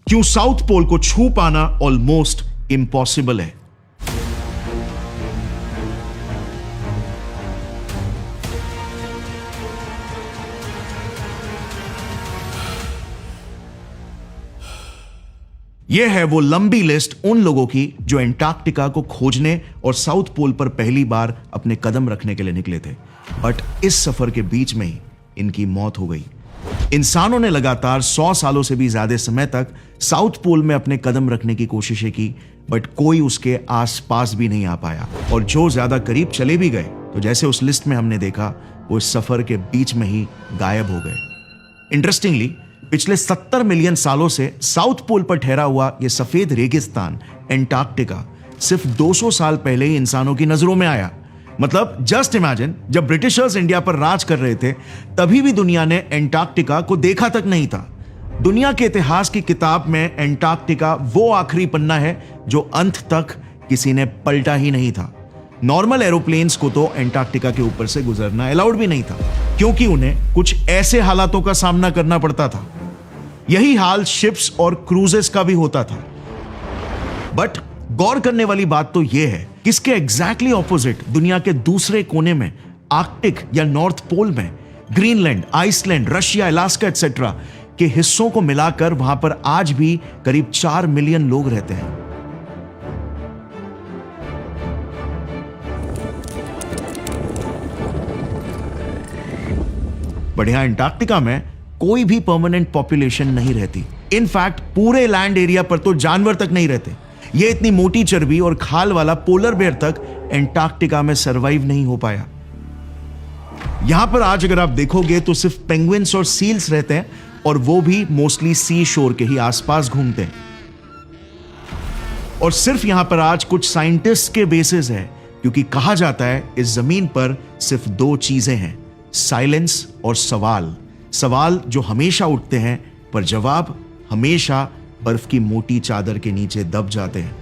क्यों south pole को छू पाना ऑलमोस्ट इम्पॉसिबल है। यह है वो लंबी लिस्ट उन लोगों की जो एंटार्क्टिका को खोजने और साउथ पोल पर पहली बार अपने कदम रखने के लिए निकले थे, बट इस सफर के बीच में ही इनकी मौत हो गई। इंसानों ने लगातार 100 सालों से भी ज्यादा समय तक साउथ पोल में अपने कदम रखने की कोशिशें की, बट कोई उसके आसपास भी नहीं आ पाया, और जो ज्यादा करीब चले भी गए तो जैसे उस लिस्ट में हमने देखा, वो इस सफर के बीच में ही गायब हो गए। इंटरेस्टिंगली, पिछले 70 मिलियन सालों से साउथ पोल पर ठहरा हुआ यह सफेद रेगिस्तान एंटार्क्टिका सिर्फ 200 साल पहले ही इंसानों की नजरों में आया। मतलब जस्ट इमेजिन, जब ब्रिटिशर्स इंडिया पर राज कर रहे थे तभी भी दुनिया ने एंटार्क्टिका को देखा तक नहीं था। दुनिया के इतिहास की किताब में एंटार्क्टिका वो आखिरी पन्ना है जो अंत तक किसी ने पलटा ही नहीं था। नॉर्मल एरोप्लेन्स को तो एंटार्क्टिका के ऊपर से गुजरना अलाउड भी नहीं था, क्योंकि उन्हें कुछ ऐसे हालातों का सामना करना पड़ता था। यही हाल शिप्स और क्रूजेस का भी होता था। बट गौर करने वाली बात तो यह है कि इसके एग्जैक्टली ऑपोजिट दुनिया के दूसरे कोने में, आर्कटिक या नॉर्थ पोल में, Greenland, Iceland, Russia, Alaska etcetera के हिस्सों को मिलाकर वहां पर आज भी करीब 4 मिलियन लोग रहते हैं। बट यहां एंटार्क्टिका में कोई भी परमानेंट पॉपुलेशन नहीं रहती। इनफैक्ट पूरे लैंड एरिया पर तो जानवर तक नहीं रहते। ये इतनी मोटी चर्बी और खाल वाला पोलर बेयर तक एंटार्क्टिका में सरवाइव नहीं हो पाया। यहां पर आज अगर आप देखोगे तो सिर्फ पेंगुइन्स और सील्स रहते हैं, और वो भी मोस्टली सी शोर के ही आसपास घूमते हैं। और सिर्फ यहां पर आज कुछ साइंटिस्ट के बेसिस है, क्योंकि कहा जाता है इस जमीन पर सिर्फ 2 चीजें हैं, साइलेंस और सवाल। सवाल जो हमेशा उठते हैं, पर जवाब हमेशा बर्फ की मोटी चादर के नीचे दब जाते हैं।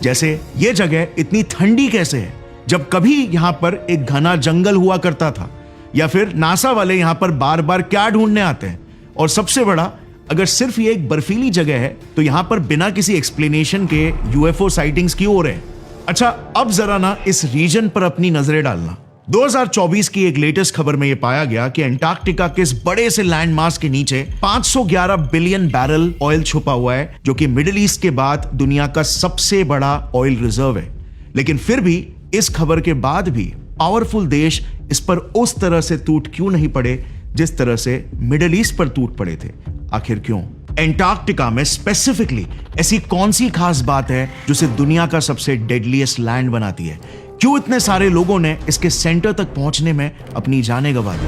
जैसे ये जगह इतनी ठंडी कैसे है, जब कभी यहां पर एक घना जंगल हुआ करता था, या फिर नासा वाले यहां पर बार बार क्या ढूंढने आते हैं। और सबसे बड़ा, अगर सिर्फ ये एक बर्फीली जगह है तो यहां पर बिना किसी एक्सप्लेनेशन के यूएफओ साइटिंग्स की हो रहे हैं। अच्छा, अब जरा ना इस रीजन पर अपनी नजरें डालना। 2024 की एक लेटेस्ट खबर में यह पाया गया कि एंटार्क्टिका के इस बड़े से लैंड मास के नीचे 511 बिलियन बैरल ऑयल छुपा हुआ है, जो कि मिडिल ईस्ट के बाद दुनिया का सबसे बड़ा ऑयल रिजर्व है। लेकिन फिर भी इस खबर के बाद भी पावरफुल देश इस पर उस तरह से टूट क्यों नहीं पड़े जिस तरह से मिडिल ईस्ट पर टूट पड़े थे? आखिर क्यों? एंटार्क्टिका में स्पेसिफिकली ऐसी कौन सी खास बात है जो इसे दुनिया का सबसे डेडलीस्ट लैंड बनाती है? क्यों इतने सारे लोगों ने इसके सेंटर तक पहुंचने में अपनी जानें गंवा दी?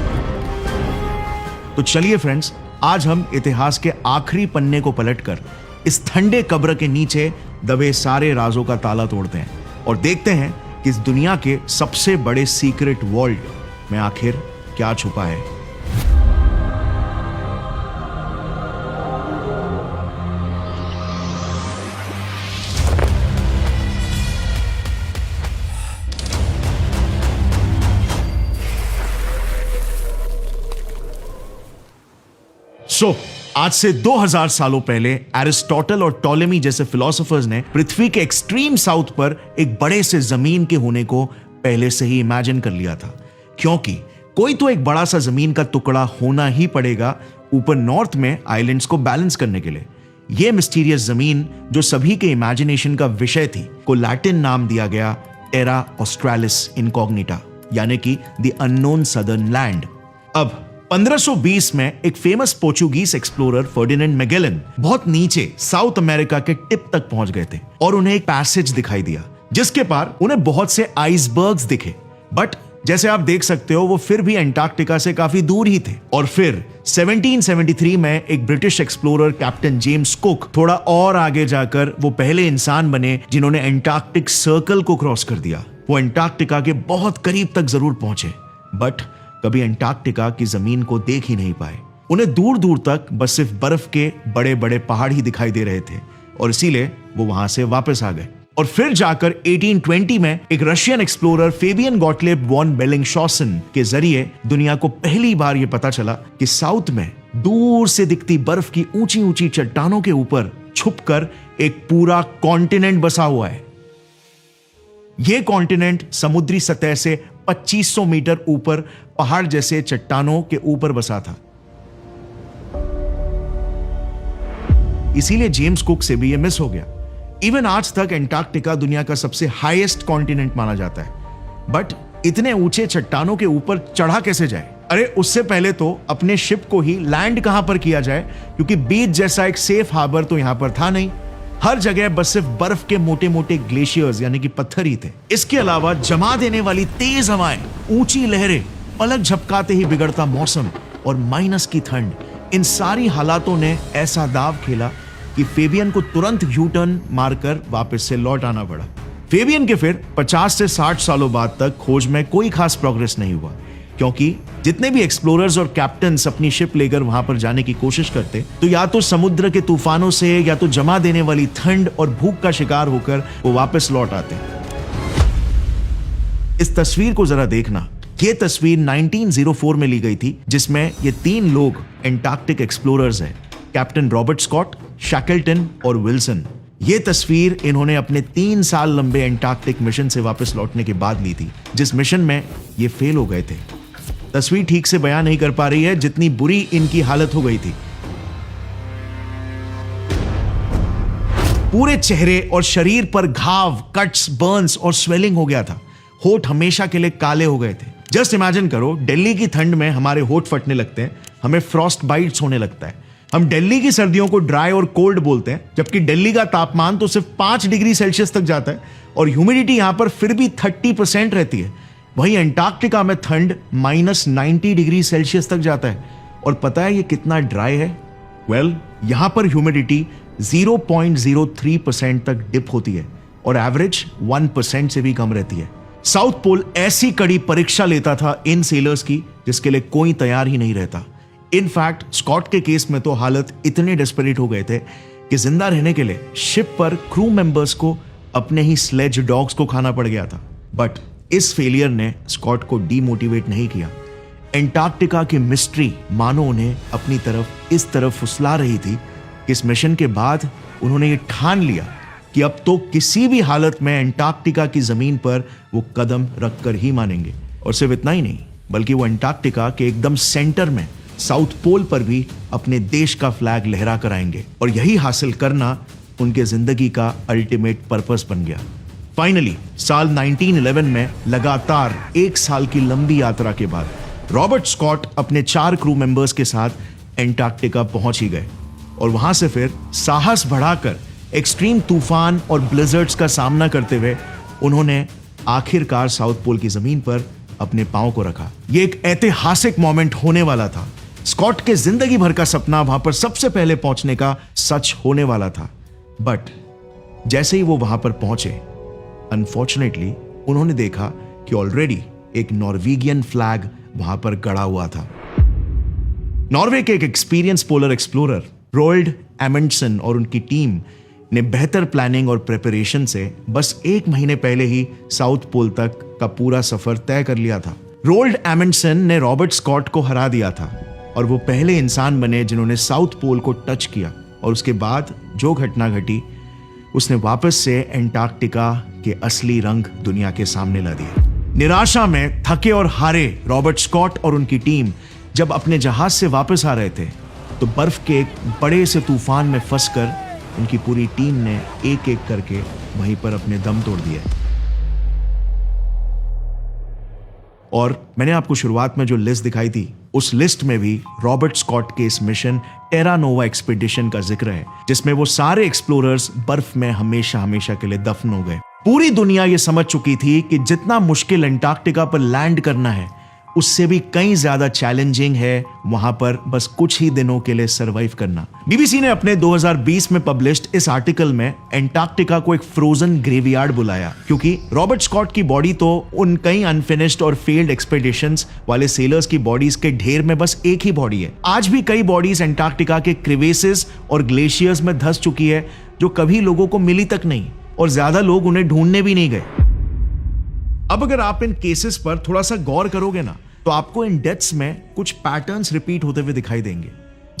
तो चलिए फ्रेंड्स, आज हम इतिहास के आखिरी पन्ने को पलटकर इस ठंडे कब्र के नीचे दबे सारे राजों का ताला तोड़ते हैं और देखते हैं कि इस दुनिया के सबसे बड़े सीक्रेट वर्ल्ड में आखिर क्या छुपा है। आज से 2000 सालों पहले एरिस्टोटल और टॉलेमी जैसे फिलोसोफर्स ने पृथ्वी के एक्सट्रीम साउथ पर एक बड़े से जमीन के होने को पहले से ही इमेजिन कर लिया था, क्योंकि कोई तो एक बड़ा सा जमीन का टुकड़ा होना ही पड़ेगा ऊपर नॉर्थ में आइलैंड्स को बैलेंस करने के लिए। यह मिस्टीरियस जमीन जो सभी के इमेजिनेशन का विषय थी, को लैटिन नाम दिया गया टेरा ऑस्ट्रालिस इनकॉग्निटा, यानी कि द अननोन सदर्न लैंड। अब 1520 में एक famous Portuguese explorer Ferdinand Magellan बहुत नीचे साउथ अमेरिका के टिप तक पहुंच गए थे और उन्हें एक पैसेज दिखाई दिया जिसके पार उन्हें बहुत से आइसबर्ग्स दिखे। बट जैसे आप देख सकते हो, वो फिर भी एंटार्क्टिका से काफी दूर ही थे। और फिर 1773 में एक British explorer captain James cook थोड़ा और आगे जाकर वो पहले इंसान बने जिन्होंने एंटार्क्टिक सर्कल को क्रॉस कर दिया। वो एंटार्क्टिका के बहुत करीब तक जरूर पहुंचे, बट कभी एंटार्क्टिका की जमीन को देख ही नहीं पाए। उन्हें दूर दूर तक बस सिर्फ बर्फ के बड़े बड़े पहाड़ ही दिखाई दे रहे थे और इसीलिए वो वहां से वापस आ गए। और फिर जाकर 1820 में एक रशियन एक्सप्लोरर फेबियन गॉटलेब वॉन बेलिंगशॉसन के जरिए दुनिया को पहली बार यह पता चला कि साउथ में दूर से दिखती बर्फ की ऊंची ऊंची चट्टानों के ऊपर छुपकर एक पूरा कॉन्टिनेंट बसा हुआ है। यह कॉन्टिनेंट समुद्री सतह से 2500 मीटर ऊपर पहाड़ जैसे चट्टानों के ऊपर बसा था। इसीलिए जेम्स कुक से भी यह मिस हो गया। इवन आज तक एंटार्क्टिका दुनिया का सबसे हाईएस्ट कॉन्टिनेंट माना जाता है, बट इतने ऊंचे चट्टानों के ऊपर चढ़ा कैसे जाए? अरे उससे पहले तो अपने शिप को ही लैंड कहां पर किया जाए, क्योंकि बीच जैसा एक सेफ हार्बर तो यहां पर था नहीं। हर जगह बस सिर्फ बर्फ के मोटे मोटे ग्लेशियर्स यानी कि पत्थर ही थे। इसके अलावा जमा देने वाली तेज हवाएं, ऊंची लहरें, पलक झपकाते ही बिगड़ता मौसम और माइनस की ठंड, इन सारी हालातों ने ऐसा दाव खेला कि फेबियन को तुरंत यू टर्न मारकर वापस से लौट आना पड़ा। फेबियन के फिर 50 से 60 सालों बाद तक खोज में कोई खास प्रोग्रेस नहीं हुआ, क्योंकि जितने भी एक्सप्लोरर्स और कैप्टन्स अपनी शिप लेकर वहां पर जाने की कोशिश करते तो या तो समुद्र के तूफानों से या तो जमा देने वाली ठंड और भूख का शिकार होकर वो वापस लौट आते। इस तस्वीर को जरा देखना। ये तस्वीर 1904 में ली गई थी, जिसमें ये 3 लोग एंटार्क्टिक एक्सप्लोरर्स हैं, कैप्टन रॉबर्ट स्कॉट, शैकल्टन और विल्सन। ये तस्वीर इन्होंने अपने 3 साल लंबे एंटार्क्टिक मिशन से वापस लौटने के बाद ली थी, जिस मिशन में ये फेल हो गए थे। तस्वीर ठीक से बयान नहीं कर पा रही है जितनी बुरी इनकी हालत हो गई थी। पूरे चेहरे और शरीर पर घाव, कट्स, बर्न्स और स्वेलिंग हो गया था। होठ हमेशा के लिए काले हो गए थे। जस्ट इमेजिन करो, दिल्ली की ठंड में हमारे होठ फटने लगते हैं, हमें फ्रॉस्ट बाइट्स होने लगता है। हम दिल्ली की सर्दियों को ड्राई और कोल्ड बोलते हैं, जबकि दिल्ली का तापमान तो सिर्फ 5 डिग्री सेल्सियस तक जाता है और ह्यूमिडिटी यहां पर फिर भी 30% रहती है। वहीं एंटार्क्टिका में ठंड -90 डिग्री सेल्सियस तक जाता है। और पता है ये कितना ड्राई है? वेल, यहां पर ह्यूमिडिटी 0.03% तक डिप होती है और एवरेज 1% से भी कम रहती है। साउथ पोल ऐसी कड़ी परीक्षा लेता था इन सेलर्स की जिसके लिए कोई तैयार ही नहीं रहता। इनफैक्ट स्कॉट के केस में तो हालत इतने डेस्परेट हो गए थे कि जिंदा रहने के लिए शिप पर क्रू मेंबर्स को अपने ही स्लेज डॉग्स को खाना पड़ गया था। बट इस फेलियर ने स्कॉट को डीमोटिवेट नहीं किया। एंटार्क्टिका की मिस्ट्री मानो उन्हें अपनी तरफ इस तरफ फुसला रही थी कि इस मिशन के बाद उन्होंने ये ठान लिया कि अब तो किसी भी हालत में एंटार्क्टिका की जमीन पर वो कदम रखकर ही मानेंगे। और सिर्फ इतना ही नहीं, बल्कि वो एंटार्क्टिका के एकदम सेंटर में साउथ पोल पर भी अपने देश का फ्लैग लहरा कर आएंगे। और यही हासिल करना उनके जिंदगी का अल्टीमेट पर्पस बन गया। फाइनली साल 1911 में लगातार 1 साल की लंबी यात्रा के बाद रॉबर्ट स्कॉट अपने 4 क्रू मेंबर्स के साथ एंटार्क्टिका पहुंच ही गए। और वहां से फिर साहस बढ़ाकर एक्सट्रीम तूफान और ब्लिजर्ड्स का सामना करते हुए उन्होंने आखिरकार साउथ पोल की जमीन पर अपने पांव को रखा। यह एक ऐतिहासिक मोमेंट होने वाला था। स्कॉट के जिंदगी भर का सपना वहां पर सबसे पहले पहुंचने का सच होने वाला था। बट जैसे ही वो वहां पर पहुंचे, अनफॉर्चुनेटली उन्होंने देखा कि ऑलरेडी एक नॉर्वेगियन फ्लैग वहां पर गड़ा हुआ था। नॉर्वे के एक experience polar explorer rolled Amundsen और उनकी टीम ने बेहतर प्लानिंग और प्रिपरेशन से बस 1 महीने पहले ही साउथ पोल तक का पूरा सफर तय कर लिया था। रोल्ड एमंडसन ने रॉबर्ट स्कॉट को हरा दिया था और वो पहले इंसान बने जिन्होंने साउथ पोल को टच किया। और उसके बाद जो घटना घटी, उसने वापस से एंटार्क्टिका के असली रंग दुनिया के सामने ला दिए। निराशा में थके और हारे रॉबर्ट स्कॉट और उनकी टीम जब अपने जहाज से वापस आ रहे थे तो बर्फ के एक बड़े से तूफान में फंसकर उनकी पूरी टीम ने एक एक करके वहीं पर अपने दम तोड़ दिए। और मैंने आपको शुरुआत में जो लिस्ट दिखाई थी, उस लिस्ट में भी रॉबर्ट स्कॉट के इस मिशन टेरा नोवा एक्सपीडिशन का जिक्र है, जिसमें वो सारे एक्सप्लोरर्स बर्फ में हमेशा हमेशा के लिए दफन हो गए। पूरी दुनिया ये समझ चुकी थी कि जितना मुश्किल एंटार्क्टिका पर लैंड करना है, उससे भी कई ज्यादा चैलेंजिंग है वहां पर बस कुछ ही दिनों के लिए सरवाइव करना। बीबीसी ने अपने 2020 में पब्लिश्ड इस आर्टिकल में एंटार्क्टिका को एक फ्रोजन ग्रेवयार्ड बुलाया, क्योंकि रॉबर्ट स्कॉट की बॉडी तो उन कई अनफिनिश्ड और फेल्ड एक्सपेडिशंस वाले सेलर्स की बॉडीज के ढेर में बस एक ही बॉडी है। आज भी कई बॉडीज एंटार्क्टिका के क्रिवेसेस और ग्लेशियर्स में धंस चुकी है, जो कभी लोगों को मिली तक नहीं और ज्यादा लोग उन्हें ढूंढने भी नहीं गए। अब अगर आप इन केसेस पर थोड़ा सा गौर करोगे ना, तो आपको इन डेथ्स में कुछ पैटर्न्स रिपीट होते हुए दिखाई देंगे।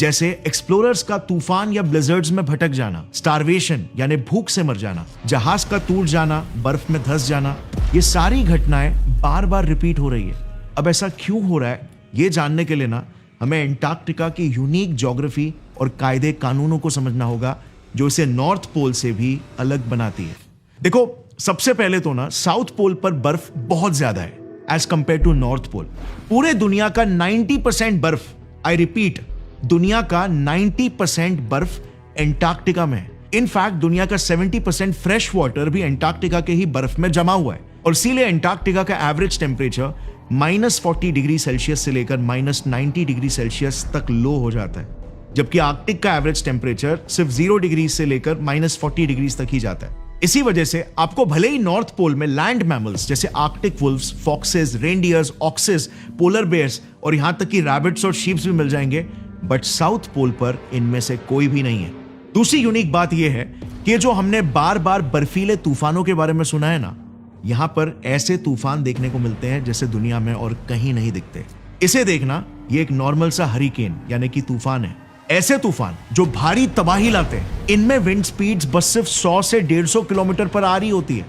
जैसे एक्सप्लोरर्स का तूफान या ब्लिजर्ड्स में भटक जाना, स्टारवेशन यानी भूख से मर जाना, जहाज का टूट जाना, बर्फ में धंस जाना, ये सारी घटनाएं बार बार रिपीट हो रही है। अब ऐसा क्यों हो रहा है ये जानने के लिए ना हमें एंटार्क्टिका की यूनिक ज्योग्राफी और कायदे कानूनों को समझना होगा जो इसे नॉर्थ पोल से भी अलग बनाती है। देखो, सबसे पहले तो ना साउथ पोल पर बर्फ बहुत ज्यादा है as compare to north pole. पूरे दुनिया का 90% बर्फ, आई रिपीट, दुनिया का 90% बर्फ एंटार्क्टिका में है। इनफैक्ट दुनिया का 70% फ्रेश वाटर भी एंटार्क्टिका के ही बर्फ में जमा हुआ है और इसीलिए एंटार्क्टिका का एवरेज टेम्परेचर -40 डिग्री सेल्सियस से लेकर -90 डिग्री सेल्सियस तक लो हो जाता है, जबकि आर्कटिक का एवरेज टेम्परेचर सिर्फ 0 डिग्री से लेकर -40 डिग्री तक ही जाता है। इसी वजह से आपको भले ही नॉर्थ पोल में लैंड मैमल्स जैसे Arctic wolves, foxes, reindeers, oxes, polar bears और यहां तक कि रैबिट्स और शीप्स भी मिल जाएंगे, बट साउथ पोल पर इनमें से कोई भी नहीं है। दूसरी यूनिक बात यह है कि जो हमने बार बार बर्फीले तूफानों के बारे में सुना है ना, यहां पर ऐसे तूफान देखने को मिलते हैं जैसे दुनिया में और कहीं नहीं दिखते। इसे देखना, ये एक नॉर्मल सा हरिकेन यानी कि तूफान है। ऐसे तूफान जो भारी तबाही लाते हैं, इनमें विंड स्पीड्स बस सिर्फ 100 से 150 किलोमीटर पर आ रही होती है।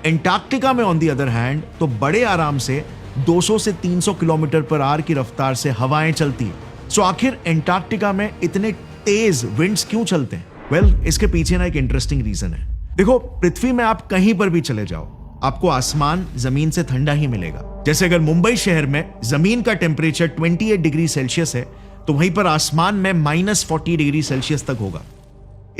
एंटार्क्टिका में ऑन दी अदर हैंड तो बड़े आराम से 200 से 300 किलोमीटर पर आवर की रफ्तार से हवाएं चलती है। सो आखिर एंटार्क्टिका में इतने तेज विंड्स क्यों चलते हैं? वेल, इसके पीछे ना एक इंटरेस्टिंग रीजन है। देखो, पृथ्वी में आप कहीं पर भी चले जाओ, आपको आसमान जमीन से ठंडा ही मिलेगा। जैसे अगर मुंबई शहर में जमीन का टेम्परेचर 28 डिग्री सेल्सियस है तो वहीं पर आसमान में -40 डिग्री सेल्सियस तक होगा।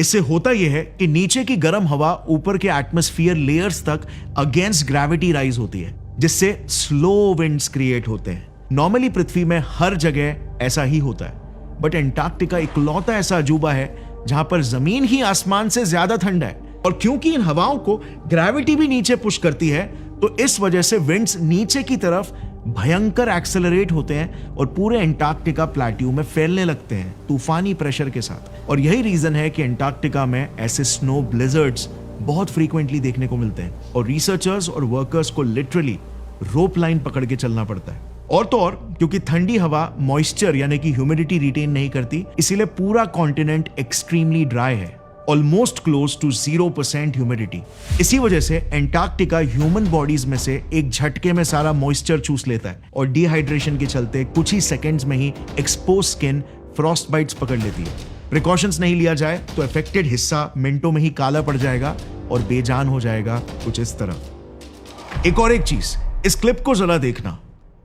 इससे होता यह है कि नीचे की गर्म हवा ऊपर के एटमॉस्फेयर लेयर्स तक अगेंस्ट ग्रेविटी राइज होती है, जिससे स्लो विंड्स क्रिएट होते हैं। नॉर्मली पृथ्वी में हर जगह ऐसा ही होता है, बट एंटार्क्टिका इकलौता ऐसा अजूबा है जहां पर जमीन ही आसमान से ज्यादा ठंडा है। और क्योंकि इन हवाओं को ग्रेविटी भी नीचे पुश करती है, तो इस वजह से विंड्स नीचे की तरफ भयंकर एक्सेलरेट होते हैं और पूरे एंटार्क्टिका प्लेट्यू में फैलने लगते हैं तूफानी प्रेशर के साथ। और यही रीजन है कि एंटार्क्टिका में ऐसे स्नो ब्लिजर्ड्स बहुत फ्रीक्वेंटली देखने को मिलते हैं और रिसर्चर्स और वर्कर्स को लिटरली रोप लाइन पकड़ के चलना पड़ता है। और तो और क्योंकि ठंडी हवा मॉइस्चर यानी कि ह्यूमिडिटी रिटेन नहीं करती, इसीलिए पूरा कॉन्टिनेंट एक्सट्रीमली ड्राई है, ऑलमोस्ट क्लोज टू 0% ह्यूमिडिटी। इसी वजह से एंटार्क्टिका ह्यूमन बॉडीज में से एक झटके में सारा मॉइस्चर चूस लेता है और डिहाइड्रेशन के चलते कुछ ही सेकेंड्स में ही एक्सपोज स्किन फ्रॉस्ट बाइट्स पकड़ लेती है। प्रिकॉशंस नहीं लिया जाए तो अफेक्टेड हिस्सा मिनटों में ही काला पड़ जाएगा और बेजान हो जाएगा, कुछ इस तरह। एक और एक चीज, इस क्लिप को जरा देखना,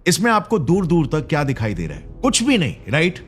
इसमें आपको दूर दूर तक क्या दिखाई दे रहा है? कुछ भी नहीं, राइट?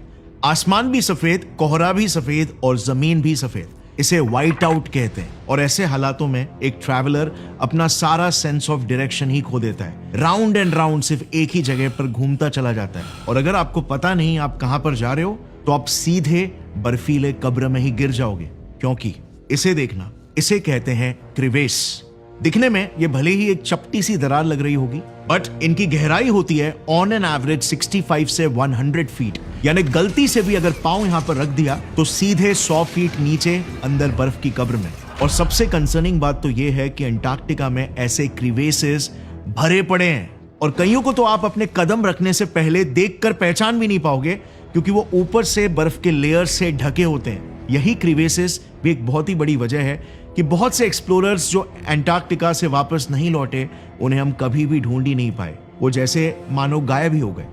आसमान भी सफेद, कोहरा भी सफेद और जमीन भी सफेद। इसे वाइट आउट कहते हैं। और ऐसे हालातों में एक ट्रैवलर अपना सारा सेंस ऑफ डायरेक्शन ही खो देता है, राउंड एंड राउंड सिर्फ एक ही जगह पर घूमता चला जाता है। और अगर आपको पता नहीं आप कहां पर जा रहे हो तो आप सीधे बर्फीले कब्र में ही गिर जाओगे। क्योंकि इसे देखना, इसे कहते हैं क्रिवेस। दिखने में ये भले ही एक चपटी सी दरार लग रही होगी, बट इनकी गहराई होती है ऑन एन एवरेज 65 से 100 फीट। यानी गलती से भी अगर पांव यहां पर रख दिया तो सीधे 100 फीट नीचे अंदर बर्फ की कब्र में। और सबसे कंसर्निंग बात तो यह है कि एंटार्क्टिका में ऐसे क्रिवेसेस भरे पड़े हैं और कईयों को तो आप अपने कदम रखने से पहले देखकर पहचान भी नहीं पाओगे, क्योंकि वो ऊपर से बर्फ के लेयर से ढके होते हैं। यही क्रिवेसेस भी एक बहुत ही बड़ी वजह है कि बहुत से एक्सप्लोरर्स जो एंटार्क्टिका से वापस नहीं लौटे, उन्हें हम कभी भी ढूंढ ही नहीं पाए। वो जैसे मानो गायब ही हो गए।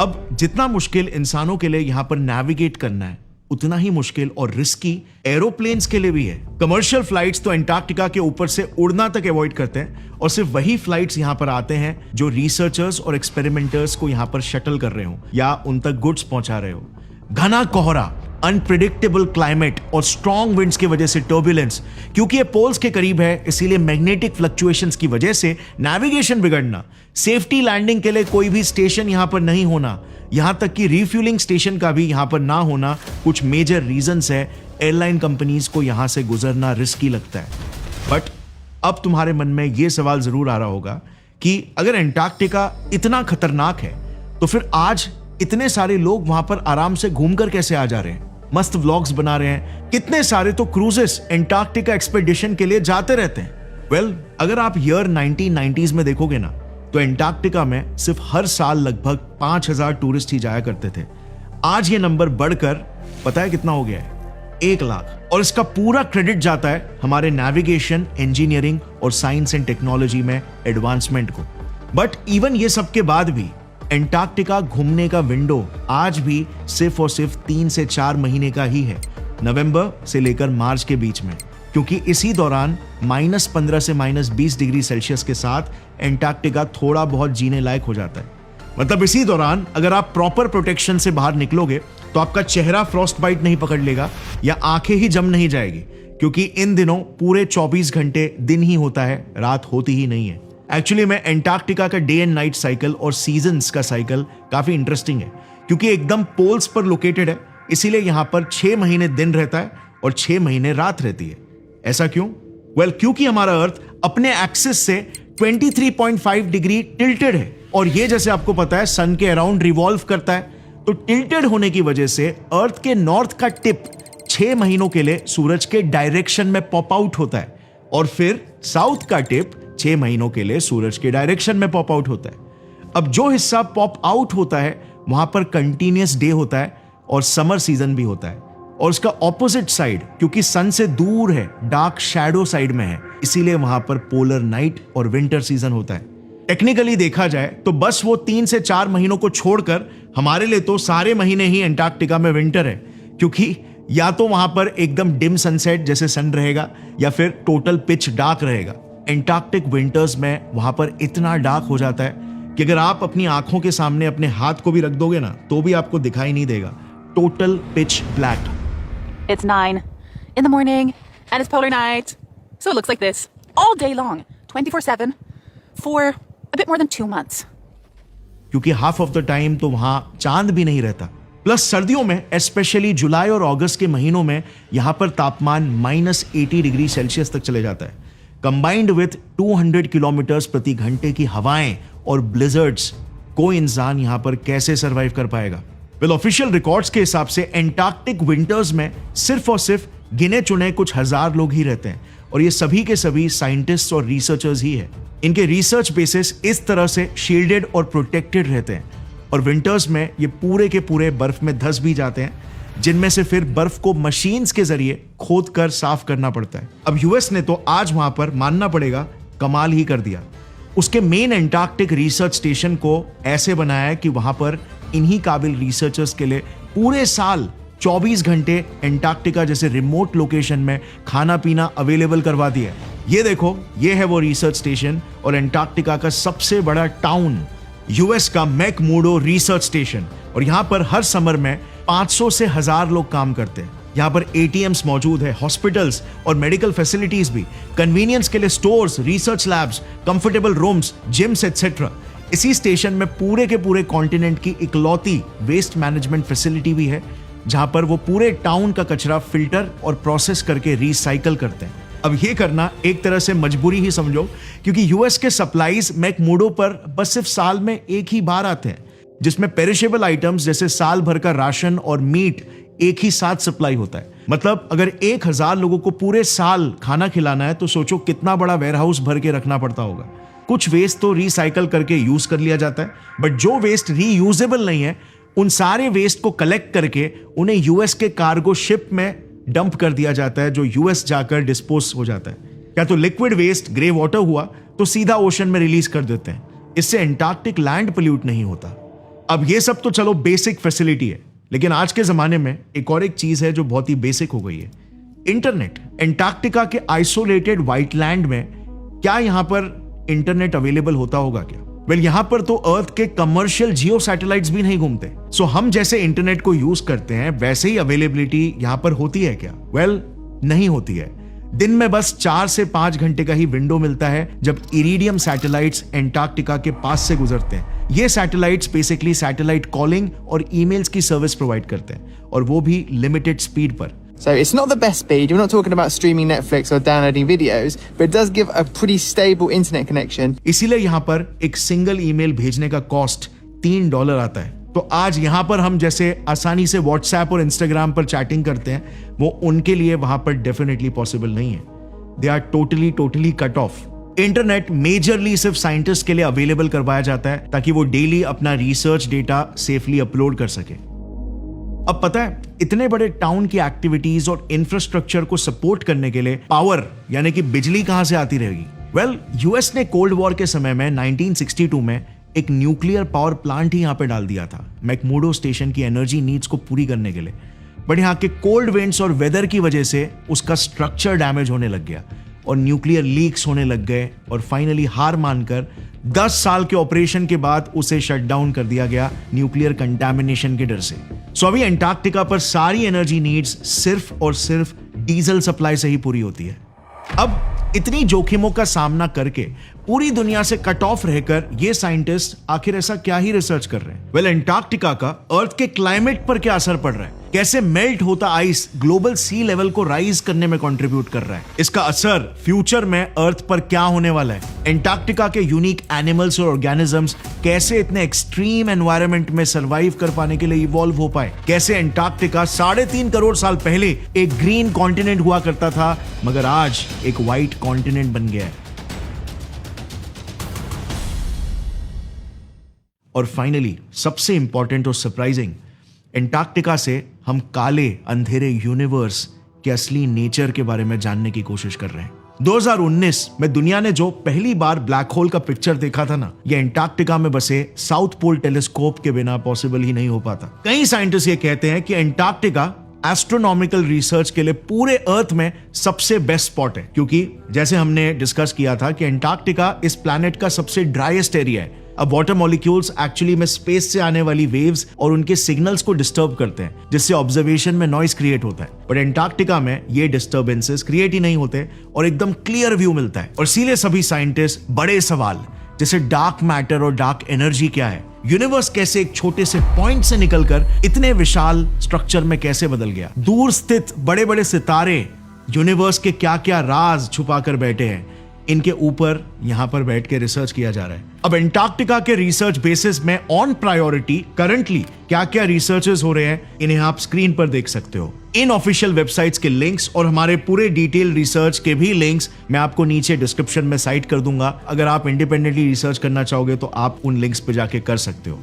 अब जितना मुश्किल इंसानों के लिए यहां पर नेविगेट करना है, उतना ही मुश्किल और रिस्की एरोप्लेन्स के लिए भी है। कमर्शियल फ्लाइट्स तो एंटार्क्टिका के ऊपर से उड़ना तक अवॉइड करते हैं और सिर्फ वही फ्लाइट्स यहां पर आते हैं जो रिसर्चर्स और एक्सपेरिमेंटर्स को यहां पर शटल कर रहे हो या उन तक गुड्स पहुंचा रहे हो। घना कोहरा, अनप्रिडिक्टेबल क्लाइमेट और स्ट्रॉन्ग विंड्स की वजह से टर्बुलेंस, क्योंकि ये पोल्स के करीब है इसीलिए मैग्नेटिक फ्लक्चुएशंस की वजह से नेविगेशन बिगड़ना, सेफ्टी लैंडिंग के लिए कोई भी स्टेशन यहां पर नहीं होना, यहां तक कि रिफ्यूलिंग स्टेशन का भी यहां पर ना होना, कुछ मेजर रीजंस है एयरलाइन कंपनीज को यहां से गुजरना रिस्की लगता है। बट अब तुम्हारे मन में यह सवाल जरूर आ रहा होगा कि अगर एंटार्क्टिका इतना खतरनाक है तो फिर आज इतने सारे लोग वहां पर आराम से घूमकर कैसे आ जा रहे हैं, मस्त व्लॉग्स बना रहे हैं। कितने सारे तो क्रूजेस एंटार्क्टिका एक्सपेडिशन के लिए जाते रहते हैं। वेल, अगर आप ईयर 1990s में देखोगे ना, तो तो एंटार्क्टिका में सिर्फ हर साल लगभग 5,000 टूरिस्ट ही जाया करते थे। आज ये नंबर बढ़कर पता है कितना हो गया है? 1 लाख। और इसका पूरा क्रेडिट जाता है हमारे नेविगेशन, इंजीनियरिंग और साइंस एंड टेक्नोलॉजी में एडवांसमेंट को। बट इवन ये सब के बाद भी एंटार्क्टिका घूमने का विंडो आज भी सिर्फ और सिर्फ 3 से 4 महीने का ही है, नवंबर से लेकर मार्च के बीच में, क्योंकि इसी दौरान -15 से -20 डिग्री सेल्सियस के साथ एंटार्क्टिका थोड़ा बहुत जीने लायक हो जाता है। मतलब इसी दौरान अगर आप प्रॉपर प्रोटेक्शन से बाहर निकलोगे तो आपका चेहरा फ्रॉस्ट बाइट नहीं पकड़ लेगा या आंखें ही जम नहीं जाएगी, क्योंकि इन दिनों पूरे 24 घंटे दिन ही होता है, रात होती ही नहीं है। एक्चुअली में एंटार्क्टिका का डे एंड नाइट साइकिल और सीजन्स का साइकिल काफी इंटरेस्टिंग है, क्योंकि एकदम पोल्स पर लोकेटेड है, इसीलिए यहां पर 6 महीने दिन रहता है और 6 महीने रात रहती है। ऐसा क्यों? वेल, क्योंकि हमारा अर्थ अपने एक्सिस से 23.5 डिग्री टिल्टेड है, और ये जैसे आपको पता है सन के अराउंड रिवॉल्व करता है, तो टिल्टेड होने की वजह से अर्थ के नॉर्थ का टिप 6 महीनों के लिए सूरज के डायरेक्शन में पॉप आउट होता है, और फिर साउथ का टिप 6 महीनों के लिए सूरज के डायरेक्शन में पॉप आउट होता है। अब जो हिस्सा पॉप आउट होता है वहां पर कंटिन्यूअस डे होता है और समर सीजन भी होता है, और उसका ऑपोजिट साइड क्योंकि सन से दूर है, डार्क शैडो साइड में है, इसीलिए वहां पर पोलर नाइट और विंटर सीजन होता है। टेक्निकली देखा जाए तो बस वो 3 से 4 महीनों को छोड़कर हमारे लिए तो सारे महीने ही एंटार्क्टिका में विंटर है, क्योंकि या तो वहां पर एकदम डिम सनसेट जैसे सन रहेगा या फिर टोटल पिच डार्क रहेगा। एंटार्क्टिक विंटर्स में वहां पर इतना डार्क हो जाता है कि अगर आप अपनी आंखों के सामने अपने हाथ को भी रख दोगे ना तो भी आपको दिखाई नहीं देगा, total pitch black. It's 9 in the morning and it's polar night. So it looks like this all day long, 24/7 for a bit more than 2 months. क्योंकि हाफ ऑफ द टाइम तो वहां चांद भी नहीं रहता। प्लस सर्दियों में स्पेशली जुलाई और अगस्त के महीनों में यहां पर तापमान -80 डिग्री सेल्सियस तक चले जाता है। कंबाइंड विथ 200 किलोमीटर्स प्रति घंटे की हवाएं और ब्लिजर्ड्स, कोई इंसान यहां पर कैसे सरवाइव कर पाएगा? वेल, ऑफिशियल रिकॉर्ड्स के हिसाब से एंटार्क्टिक विंटर्स में सिर्फ और सिर्फ गिने चुने कुछ हजार लोग ही रहते हैं, और ये सभी के सभी साइंटिस्ट्स और रिसर्चर्स ही है। इनके रिसर्च बेसिस इस तरह से शील्डेड और प्रोटेक्टेड रहते हैं, और विंटर्स में ये पूरे के पूरे बर्फ में धंस भी जाते हैं, जिनमें से फिर बर्फ को मशीन्स के जरिए खोद कर साफ करना पड़ता है। अब यूएस ने तो आज वहां पर मानना पड़ेगा कमाल ही कर दिया। उसके मेन एंटार्क्टिक रिसर्च स्टेशन को ऐसे बनाया है कि वहां पर इन्हीं काबिल रिसर्चर्स के लिए पूरे साल 24 घंटे एंटार्क्टिका जैसे रिमोट लोकेशन में खाना पीना अवेलेबल करवा दिया है। ये देखो, ये है वो रिसर्च स्टेशन और एंटार्क्टिका का सबसे बड़ा टाउन, यूएस का मैकमुर्डो रिसर्च स्टेशन। और यहां पर हर समर में 500 से 1000 लोग काम करते हैं। यहाँ पर एटीएम्स मौजूद है, हॉस्पिटल्स और मेडिकल फैसिलिटीज भी, कन्वीनियंस के लिए stores, research labs, comfortable rooms, gyms etcetera. इसी स्टेशन में पूरे के पूरे कॉन्टिनेंट की इकलौती वेस्ट मैनेजमेंट फैसिलिटी भी है, जहां पर वो पूरे टाउन का कचरा फिल्टर और प्रोसेस करके रिसाइकल करते हैं। अब ये करना एक तरह से मजबूरी ही समझो, क्योंकि यूएस के सप्लाईज मैकमुर्डो पर बस सिर्फ साल में एक ही बार आते हैं, जिसमें पेरिशेबल आइटम्स जैसे साल भर का राशन और मीट एक ही साथ सप्लाई होता है। मतलब अगर 1000 लोगों को पूरे साल खाना खिलाना है तो सोचो कितना बड़ा वेयरहाउस भर के रखना पड़ता होगा। कुछ वेस्ट तो रिसाइकल करके यूज कर लिया जाता है, बट जो वेस्ट रीयूजेबल नहीं है उन सारे वेस्ट को कलेक्ट करके उन्हें यूएस के कार्गो शिप में डंप कर दिया जाता है, जो यूएस जाकर डिस्पोज हो जाता है। या तो लिक्विड वेस्ट ग्रे वाटर हुआ तो सीधा ओशन में रिलीज कर देते हैं। इससे एंटार्क्टिक लैंड पोल्यूट नहीं होता। अब ये सब तो चलो बेसिक फैसिलिटी है, लेकिन आज के जमाने में एक और एक चीज है जो बहुत ही बेसिक हो गई है, इंटरनेट। एंटार्क्टिका के आइसोलेटेड व्हाइटलैंड में क्या यहां पर इंटरनेट अवेलेबल होता होगा क्या? वेल, यहां पर तो अर्थ के कमर्शियल जियो सैटेलाइट्स भी नहीं घूमते। सो हम जैसे इंटरनेट को यूज करते हैं वैसे ही अवेलेबिलिटी यहां पर होती है क्या? वेल, नहीं होती है। दिन में बस 4 से 5 घंटे का ही विंडो मिलता है जब इरिडियम सैटेलाइट्स एंटार्क्टिका के पास से गुजरते हैं। ये सैटेलाइट्स बेसिकली सैटेलाइट कॉलिंग और ईमेल्स की सर्विस प्रोवाइड करते हैं, और वो भी लिमिटेड स्पीड पर। So it's not the best speed. You're not talking about streaming Netflix or downloading videos, but it does give a pretty stable internet connection. इसीलिए यहाँ पर एक सिंगल ईमेल भेजने का कॉस्ट $3 आता है। तो आज यहाँ पर हम जैसे आसानी से व्हाट्सएप और इंस्टाग्राम पर चैटिंग करते हैं, वो उनके लिए वहां पर डेफिनेटली पॉसिबल नहीं है। They are totally cut off. Internet majorly सिर्फ साइंटिस्ट के लिए अवेलेबल करवाया जाता है ताकि वो डेली अपना रिसर्च डेटा सेफली अपलोड कर सके। अब पता है, इतने बड़े टाउन की एक्टिविटीज और इंफ्रास्ट्रक्चर को सपोर्ट करने के लिए पावर यानी कि बिजली कहां से आती रहेगी? वेल, यूएस ने कोल्ड वॉर के समय में 1962 में एक न्यूक्लियर पावर प्लांट ही यहां पे डाल दिया था मैकमुर्डो स्टेशन की एनर्जी नीड्स को पूरी करने के लिए। बट यहाँ के कोल्ड विंड्स और वेदर की वजह से उसका स्ट्रक्चर डैमेज होने लग गया और न्यूक्लियर लीक्स होने लग गए और फाइनली हार मानकर 10 साल के ऑपरेशन के बाद उसे शट डाउन कर दिया गया न्यूक्लियर कंटामिनेशन के डर से। सो अभी अंटार्कटिका पर सारी एनर्जी नीड्स सिर्फ और सिर्फ डीजल सप्लाई से ही पूरी होती है। अब इतनी जोखिमों का सामना करके पूरी दुनिया से कट ऑफ रहकर ये साइंटिस्ट आखिर ऐसा क्या ही रिसर्च कर रहे हैं? वेल, अंटार्कटिका का अर्थ के क्लाइमेट पर क्या असर पड़ रहा है, कैसे मेल्ट होता आइस ग्लोबल सी लेवल को राइज करने में कंट्रीब्यूट कर रहा है, इसका असर फ्यूचर में अर्थ पर क्या होने वाला है, अंटार्कटिका के यूनिक एनिमल्स और ऑर्गेनिजम्स कैसे इतने एक्सट्रीम एनवायरनमेंट में सर्वाइव कर पाने के लिए इवॉल्व हो पाए, कैसे अंटार्कटिका 3.5 करोड़ साल पहले एक ग्रीन कॉन्टिनेंट हुआ करता था मगर आज एक व्हाइट कॉन्टिनेंट बन गया है। और फाइनली सबसे इंपॉर्टेंट और सरप्राइजिंग, अंटार्कटिका से हम काले अंधेरे यूनिवर्स के असली नेचर के बारे में जानने की कोशिश कर रहे हैं। 2019 में दुनिया ने जो पहली बार ब्लैक होल का पिक्चर देखा था ना, ये अंटार्कटिका में बसे साउथ पोल टेलीस्कोप के बिना पॉसिबल ही नहीं हो पाता। कई साइंटिस्ट ये कहते हैं कि अंटार्कटिका एस्ट्रोनॉमिकल रिसर्च के लिए पूरे अर्थ में सबसे बेस्ट स्पॉट है, क्योंकि जैसे हमने डिस्कस किया था कि अंटार्कटिका इस प्लैनेट का सबसे ड्राइएस्ट एरिया है। अब वाटर मॉलिक्यूल्स एक्चुअली में स्पेस से आने वाली वेव्स और उनके सिग्नल्स को डिस्टर्ब करते हैं, जिससे ऑब्जर्वेशन में नॉइस क्रिएट होता है। बट अंटार्कटिका में ये डिस्टर्बेंसेस क्रिएट ही नहीं होते और एकदम क्लियर व्यू मिलता है। और इसीलिए सभी साइंटिस्ट बड़े सवाल जैसे डार्क मैटर और डार्क एनर्जी क्या है, यूनिवर्स कैसे एक छोटे से पॉइंट से निकलकर इतने विशाल स्ट्रक्चर में कैसे बदल गया, दूर स्थित बड़े बड़े सितारे यूनिवर्स के क्या क्या राज छुपा कर बैठे हैं, इनके ऊपर यहां पर बैठ के रिसर्च किया जा रहा है। अब अंटार्कटिका के रिसर्च बेसिस में ऑन प्रायोरिटी करंटली क्या क्या रिसर्चेस हो रहे हैं, इन्हें आप स्क्रीन पर देख सकते हो। इन ऑफिशियल वेबसाइट्स के लिंक्स और हमारे पूरे डिटेल रिसर्च के भी लिंक्स मैं आपको नीचे डिस्क्रिप्शन में साइट कर दूंगा। अगर आप इंडिपेंडेंटली रिसर्च करना चाहोगे तो आप उन लिंक्स पे जाके कर सकते हो।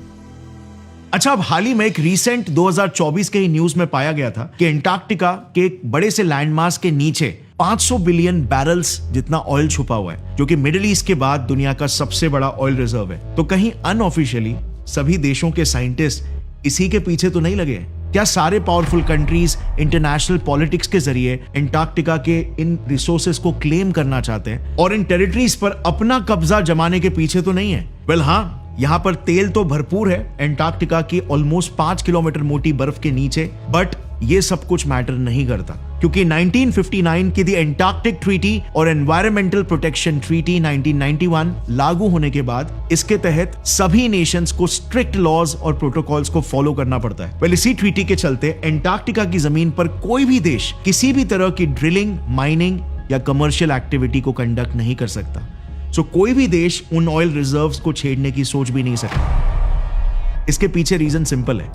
अच्छा, अब हाल ही में एक रीसेंट 2024 के ही न्यूज में पाया गया था कि अंटार्कटिका के एक बड़े से लैंडमास के नीचे 500 बिलियन बैरल्स जितना ऑयल छुपा हुआ है, जो कि मिडिल ईस्ट के बाद दुनिया का सबसे बड़ा ऑयल रिजर्व है। तो कहीं अनऑफिशियली सभी देशों के साइंटिस्ट इसी के पीछे तो नहीं लगे हैं? क्या सारे पावरफुल कंट्रीज इंटरनेशनल पॉलिटिक्स के जरिए अंटार्कटिका के इन रिसोर्सेस को क्लेम करना चाहते हैं और इन टेरिटरीज पर अपना कब्जा जमाने के पीछे तो नहीं है? वेल, हाँ, यहाँ पर तेल तो भरपूर है अंटार्कटिका की ऑलमोस्ट 5 किलोमीटर मोटी बर्फ के नीचे, बट ये सब कुछ मैटर नहीं करता, क्योंकि 1959 की दी एंटार्क्टिक ट्रीटी और एनवायरमेंटल प्रोटेक्शन ट्रीटी 1991 लागू होने के बाद इसके तहत सभी नेशंस को स्ट्रिक्ट लॉज और प्रोटोकॉल्स को फॉलो करना पड़ता है। वेल, इसी ट्रीटी के चलते अंटार्कटिका की जमीन पर कोई भी देश किसी भी तरह की ड्रिलिंग, माइनिंग या कमर्शियल एक्टिविटी को कंडक्ट नहीं कर सकता। सो कोई भी देश उन ऑयल रिजर्व्स को छेड़ने की सोच भी नहीं सकता। इसके पीछे रीजन सिंपल है,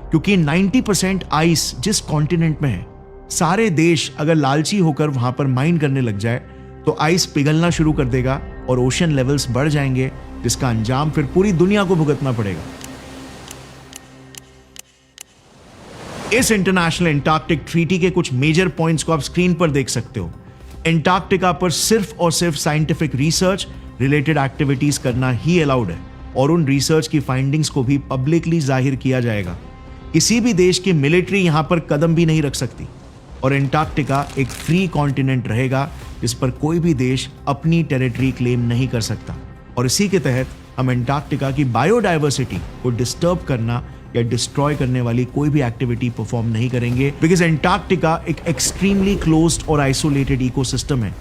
क्योंकि 90% आइस जिस कॉन्टिनेंट में है, सारे देश अगर लालची होकर वहां पर माइन करने लग जाए तो आइस पिघलना शुरू कर देगा और ओशन लेवल्स बढ़ जाएंगे, जिसका अंजाम फिर पूरी दुनिया को भुगतना पड़ेगा। इस इंटरनेशनल एंटार्क्टिक ट्रीटी के कुछ मेजर पॉइंट्स को आप स्क्रीन पर देख सकते हो। एंटार्कटिका पर सिर्फ और सिर्फ साइंटिफिक रिसर्च रिलेटेड एक्टिविटीज करना ही अलाउड है और उन रिसर्च की फाइंडिंग्स को भी पब्लिकली जाहिर किया जाएगा। किसी भी देश की मिलिट्री यहां पर कदम भी नहीं रख सकती और एंटार्कटिका एक फ्री कॉन्टिनेंट रहेगा जिस पर कोई भी देश अपनी टेरिटरी क्लेम नहीं कर सकता। और इसी के तहत हम एंटार्कटिका की बायोडाइवर्सिटी को डिस्टर्ब करना या डिस्ट्रॉय करने वाली कोई भी एक्टिविटी परफॉर्म नहीं करेंगे, बिकॉज एंटार्कटिका एक एक्सट्रीमली क्लोज्ड और आइसोलेटेड इकोसिस्टम है।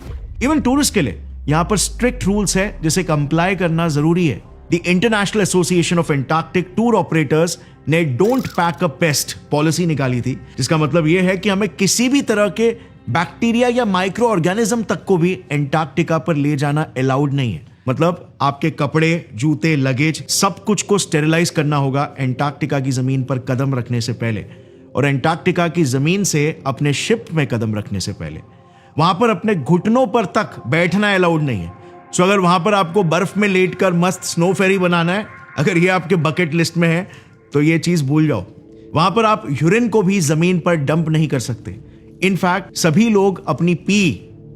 इवन टूरिस्ट के लिए यहां पर स्ट्रिक्ट रूल्स है जिसे कंप्लाई करना जरूरी है। The International Association of Antarctic Tour Operators ने don't pack a pest policy निकाली थी, जिसका मतलब यह है कि हमें किसी भी तरह के बैक्टीरिया या माइक्रो ऑर्गेनिज्म तक को भी एंटार्कटिका पर ले जाना अलाउड नहीं है। मतलब आपके कपड़े, जूते, लगेज सब कुछ को स्टेरिलाइज करना होगा एंटार्कटिका की जमीन पर कदम रखने से पहले, और एंटार्कटिका की जमीन से अपने शिप में कदम रखने से पहले वहां पर अपने घुटनों पर तक बैठना अलाउड नहीं है। सो अगर वहां पर आपको बर्फ में लेटकर मस्त स्नो फेरी बनाना है, अगर ये आपके बकेट लिस्ट में है तो ये चीज भूल जाओ। वहां पर आप यूरिन को भी जमीन पर डंप नहीं कर सकते। इनफैक्ट सभी लोग अपनी पी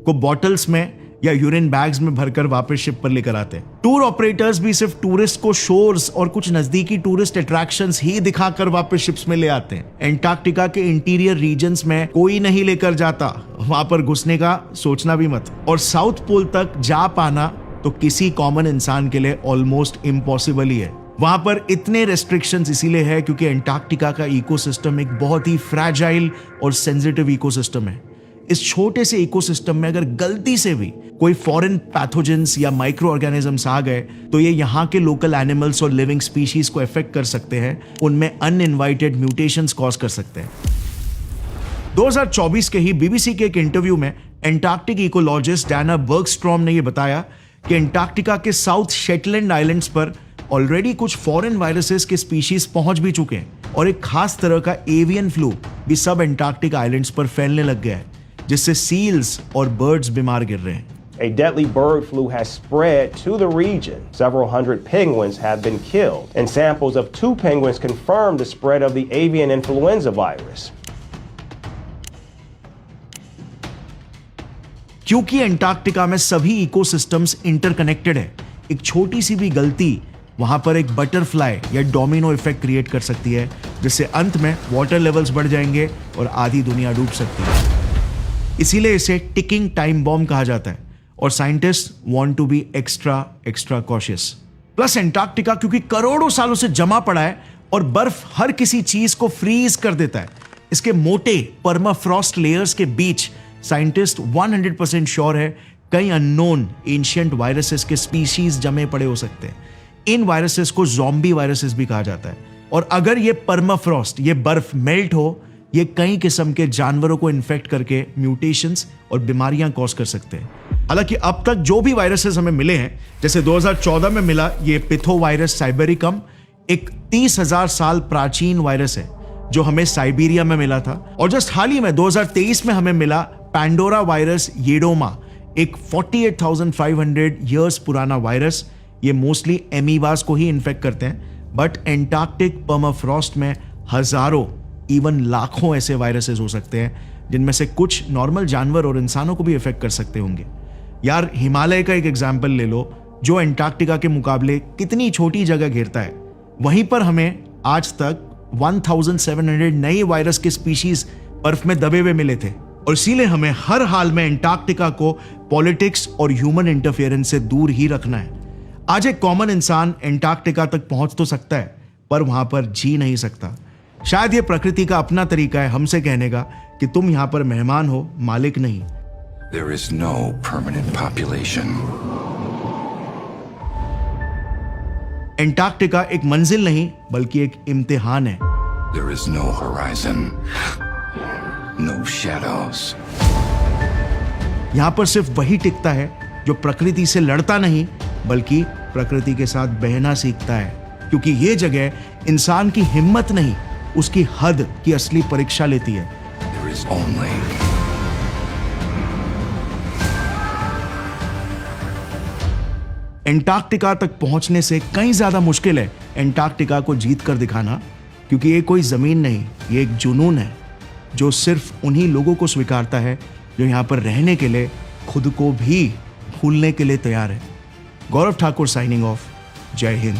को बॉटल्स में या यूरिन बैग्स में भरकर वापस शिप पर लेकर आते हैं। टूर ऑपरेटर्स भी सिर्फ टूरिस्ट को शोर्स और कुछ नजदीकी टूरिस्ट अट्रैक्शंस ही दिखाकर वापस शिप्स में ले आते हैं। एंटार्क्टिका के इंटीरियर रीजन्स में कोई नहीं लेकर जाता, वहां पर घुसने का सोचना भी मत। और साउथ पोल तक जा पाना तो किसी कॉमन इंसान के लिए ऑलमोस्ट इम्पॉसिबल ही है। वहां पर इतने रेस्ट्रिक्शंस इसीलिए है क्योंकि एंटार्क्टिका का इकोसिस्टम एक बहुत ही फ्रैजाइल और सेंसिटिव इकोसिस्टम है। इस छोटे से इकोसिस्टम में अगर गलती से भी कोई फॉरेन पैथोजेंस या माइक्रो ऑर्गेनिजम्स आ गए तो ये यहाँ के लोकल एनिमल्स और लिविंग स्पीशीज को अफेक्ट कर सकते हैं, उनमें अनइनवाइटेड म्यूटेशंस कॉज कर सकते हैं। 2024 के ही बीबीसी के एक इंटरव्यू में एंटार्क्टिक इकोलॉजिस्ट डायना बर्गस्ट्रॉम ने यह बताया कि एंटार्क्टिका के साउथ शेटलैंड आइलैंड्स पर ऑलरेडी कुछ फॉरेन वायरसेस के स्पीशीज पहुंच भी चुके हैं और एक खास तरह का एवियन फ्लू भी सब एंटार्क्टिक आइलैंड्स पर फैलने लग गया है, जिससे सील्स और बर्ड्स बीमार गिर रहे हैं। A deadly bird flu has spread to the region. Several hundred penguins have been killed, and samples of 2 penguins confirmed the spread of the avian influenza virus. क्योंकि एंटार्क्टिका में सभी इकोसिस्टम्स इंटरकनेक्टेड है, एक छोटी सी भी गलती वहां पर एक बटरफ्लाई या डोमिनो इफेक्ट क्रिएट कर सकती है, जिससे अंत में वाटर लेवल्स बढ़ जाएंगे और आधी दुनिया डूब सकती है। इसीलिए इसे टिकिंग टाइम बॉम्ब कहा जाता है और scientist want to be extra cautious. Plus Antarctica क्योंकि करोड़ों सालों से जमा पड़ा है और बर्फ हर किसी चीज को फ्रीज कर देता है, इसके मोटे परमाफ्रॉस्ट लेयर्स के बीच साइंटिस्ट 100% श्योर है कई अननोन एंशिएंट वायरसेस के स्पीशीज जमे पड़े हो सकते हैं। इन वायरसेस को ज़ॉम्बी वायरसेस भी कहा जाता है। और अगर ये परमाफ्रॉस्ट, ये बर्फ मेल्ट हो, ये कई किस्म के जानवरों को इन्फेक्ट करके म्यूटेशंस और बीमारियां कॉज कर सकते हैं। हालांकि अब तक जो भी वायरसेस हमें मिले हैं, जैसे 2014 में मिला ये पिथो वायरस साइबेरिकम, एक 30,000 साल प्राचीन वायरस है जो हमें साइबेरिया में मिला था। और जस्ट हाल ही में 2023 में हमें मिला पैंडोरा वायरस येडोमा, एक 48,500 ईयर्स पुराना वायरस। ये मोस्टली एमीबास को ही इन्फेक्ट करते हैं, बट एंटार्क्टिक परमाफ्रॉस्ट में हजारों इवन लाखों ऐसे वायरसेस हो सकते हैं, जिनमें से कुछ नॉर्मल जानवर और इंसानों को भी इफेक्ट कर सकते होंगे। यार हिमालय का एक एग्जाम्पल ले लो, जो एंटार्क्टिका के मुकाबले कितनी छोटी जगह घेरता है, वहीं पर हमें आज तक 1700 नए वायरस के स्पीशीज बर्फ में दबे हुए मिले थे। और इसीलिए हमें हर हाल में एंटार्क्टिका को पॉलिटिक्स और ह्यूमन इंटरफेरेंस से दूर ही रखना है। आज एक कॉमन इंसान एंटार्क्टिका तक पहुंच तो सकता है, पर वहां पर जी नहीं सकता। शायद ये प्रकृति का अपना तरीका है हमसे कहने का कि तुम यहां पर मेहमान हो, मालिक नहीं। There is no permanent population. Antarctica एक मंजिल नहीं बल्कि एक इम्तिहान है। There is no horizon. No shadows. यहां पर सिर्फ वही टिकता है जो प्रकृति से लड़ता नहीं बल्कि प्रकृति के साथ बहना सीखता है, क्योंकि ये जगह इंसान की हिम्मत नहीं, उसकी हद की असली परीक्षा लेती है। There is only एंटार्क्टिका तक पहुंचने से कहीं ज्यादा मुश्किल है एंटार्क्टिका को जीत कर दिखाना, क्योंकि ये कोई जमीन नहीं, ये एक जुनून है जो सिर्फ उन्हीं लोगों को स्वीकारता है जो यहां पर रहने के लिए खुद को भी भूलने के लिए तैयार है। गौरव ठाकुर साइनिंग ऑफ। जय हिंद।